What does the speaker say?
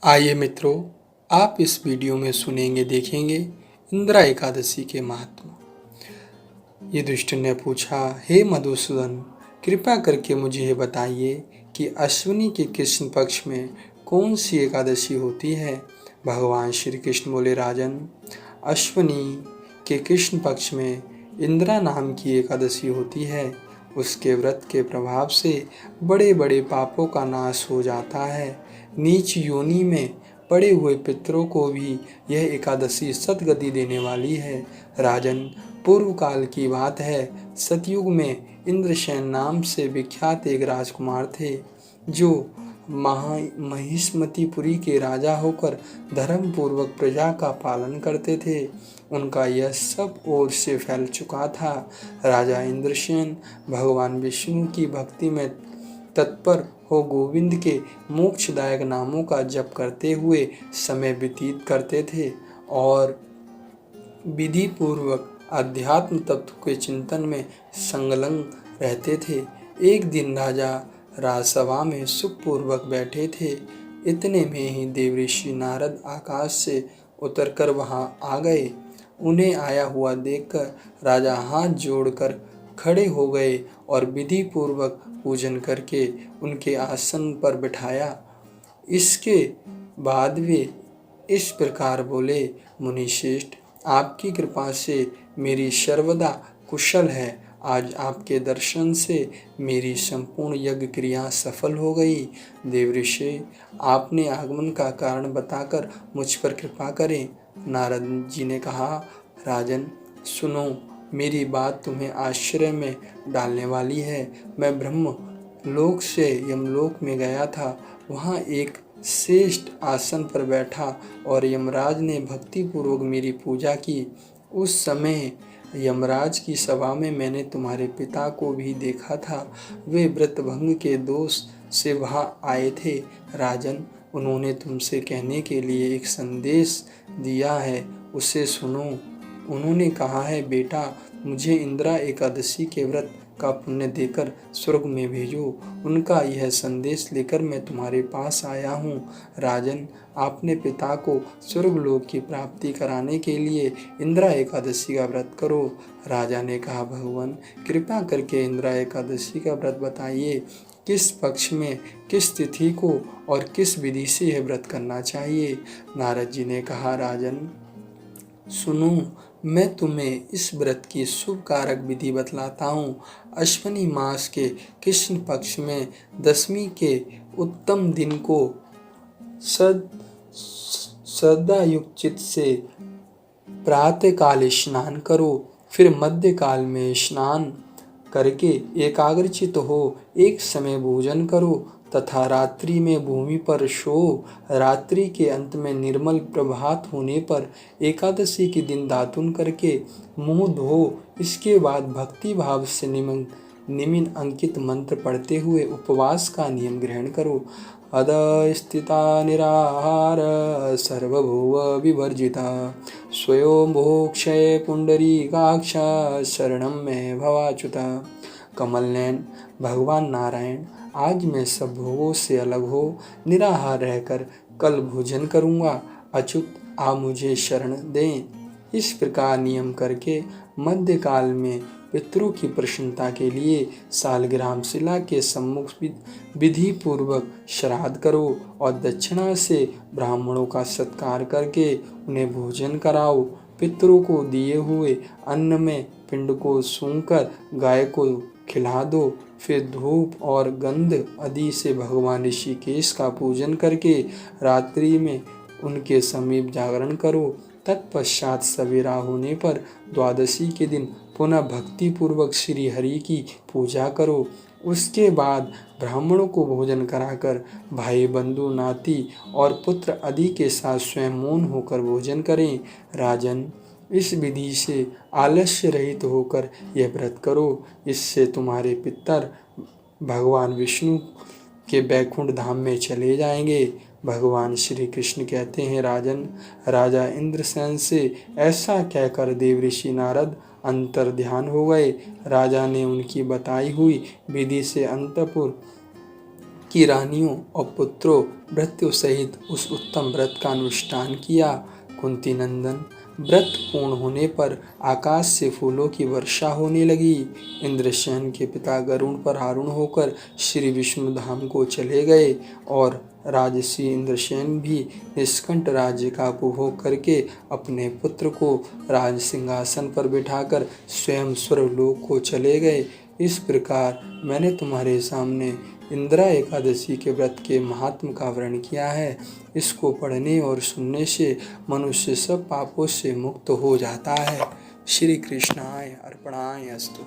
आइए मित्रों, आप इस वीडियो में सुनेंगे देखेंगे इंदिरा एकादशी के महात्मा। युधिष्ठिर ने पूछा, हे मधुसूदन, कृपा करके मुझे ये बताइए कि अश्विनी के कृष्ण पक्ष में कौन सी एकादशी होती है। भगवान श्री कृष्ण बोले, राजन, अश्विनी के कृष्ण पक्ष में इंदिरा नाम की एकादशी होती है। उसके व्रत के प्रभाव से बड़े बड़े पापों का नाश हो जाता है। नीच योनि में पड़े हुए पितरों को भी यह एकादशी सद्गति देने वाली है। राजन, पूर्व काल की बात है, सतयुग में इंद्रसेन नाम से विख्यात एक राजकुमार थे, जो महिष्मतिपुरी के राजा होकर धर्म पूर्वक प्रजा का पालन करते थे। उनका यह सब ओर से फैल चुका था। राजा इंद्रसेन भगवान विष्णु की भक्ति में तत्पर हो गोविंद के मोक्षदायक नामों का जप करते हुए समय व्यतीत करते थे और विधि पूर्वक अध्यात्म तत्व के चिंतन में संलग्न रहते थे। एक दिन राजा राजसभा में सुखपूर्वक बैठे थे। इतने में ही देवऋषि नारद आकाश से उतरकर वहां आ गए। उन्हें आया हुआ देखकर राजा हाथ जोड़कर खड़े हो गए और विधि पूर्वक पूजन करके उनके आसन पर बिठाया। इसके बाद वे इस प्रकार बोले, मुनिश्रेष्ठ, आपकी कृपा से मेरी सर्वदा कुशल है। आज आपके दर्शन से मेरी संपूर्ण यज्ञ क्रिया सफल हो गई। देवऋषि, आपने आगमन का कारण बताकर मुझ पर कृपा करें। नारद जी ने कहा, राजन सुनो, मेरी बात तुम्हें आश्चर्य में डालने वाली है। मैं ब्रह्म लोक से यमलोक में गया था। वहाँ एक श्रेष्ठ आसन पर बैठा और यमराज ने भक्ति पूर्वक मेरी पूजा की। उस समय यमराज की सभा में मैंने तुम्हारे पिता को भी देखा था। वे व्रत भंग के दोष से वहाँ आए थे। राजन, उन्होंने तुमसे कहने के लिए एक संदेश दिया है, उसे सुनो। उन्होंने कहा है, बेटा, मुझे इंदिरा एकादशी के व्रत का पुण्य देकर स्वर्ग में भेजो। उनका यह संदेश लेकर मैं तुम्हारे पास आया हूँ। राजन, आपने पिता को स्वर्गलोक की प्राप्ति कराने के लिए इंदिरा एकादशी का व्रत करो। राजा ने कहा, भगवान, कृपा करके इंदिरा एकादशी का व्रत बताइए। किस पक्ष में, किस तिथि को और किस विधि से यह व्रत करना चाहिए। नारद जी ने कहा, राजन सुनो, मैं तुम्हें इस व्रत की शुभ कारक विधि बतलाता हूँ। अश्विनी मास के कृष्ण पक्ष में दशमी के उत्तम दिन को श्रद्धायुक्त चित्त से प्रातः काल स्नान करो। फिर मध्य काल में स्नान करके एकाग्रचित हो एक समय भोजन करो तथा रात्रि में भूमि पर सो। रात्रि के अंत में निर्मल प्रभात होने पर एकादशी के दिन दातुन करके मुंह धो। इसके बाद भक्ति भाव से निम्न अंकित मंत्र पढ़ते हुए उपवास का नियम ग्रहण करो। अद स्थिता निराहार सर्वभुव विवर्जिता स्वयंभोक्षय पुंडरीकाक्ष शरणम में भवाच्युता। कमल नयन भगवान नारायण, आज मैं सब भोगों से अलग हो निराहार रहकर कल भोजन करूँगा। अच्युत, आप मुझे शरण दें। इस प्रकार नियम करके मध्यकाल में पितरों की प्रसन्नता के लिए सालग्राम शिला के सम्मुख विधि पूर्वक श्राद्ध करो और दक्षिणा से ब्राह्मणों का सत्कार करके उन्हें भोजन कराओ। पितरों को दिए हुए अन्न में पिंड को सूंघकर गाय को खिला दो। फिर धूप और गंध आदि से भगवान ऋषिकेश का पूजन करके रात्रि में उनके समीप जागरण करो। तत्पश्चात सवेरा होने पर द्वादशी के दिन पुनः भक्ति पूर्वक श्री हरि की पूजा करो। उसके बाद ब्राह्मणों को भोजन कराकर भाई बंधु नाती और पुत्र आदि के साथ स्वयं मौन होकर भोजन करें। राजन, इस विधि से आलस्य रहित होकर यह व्रत करो। इससे तुम्हारे पितर भगवान विष्णु के बैकुंठ धाम में चले जाएंगे। भगवान श्री कृष्ण कहते हैं, राजन, राजा इंद्रसेन से ऐसा कहकर देवऋषि नारद अंतर ध्यान हो गए। राजा ने उनकी बताई हुई विधि से अंतपुर की रानियों और पुत्रों भृत्यों सहित उस उत्तम व्रत का अनुष्ठान किया। कुंती नंदन, व्रत पूर्ण होने पर आकाश से फूलों की वर्षा होने लगी। इंद्रसेन के पिता गरुड़ पर आरूढ़ होकर श्री विष्णु धाम को चले गए और राजसी इंद्रसेन भी निष्कंठ राज्य का उपभोग करके अपने पुत्र को राज सिंहासन पर बिठाकर स्वयं स्वर्गलोक को चले गए। इस प्रकार मैंने तुम्हारे सामने इंदिरा एकादशी के व्रत के महात्म का वर्णन किया है। इसको पढ़ने और सुनने से मनुष्य सब पापों से मुक्त हो जाता है। श्री कृष्णाय अर्पणाय अस्तु।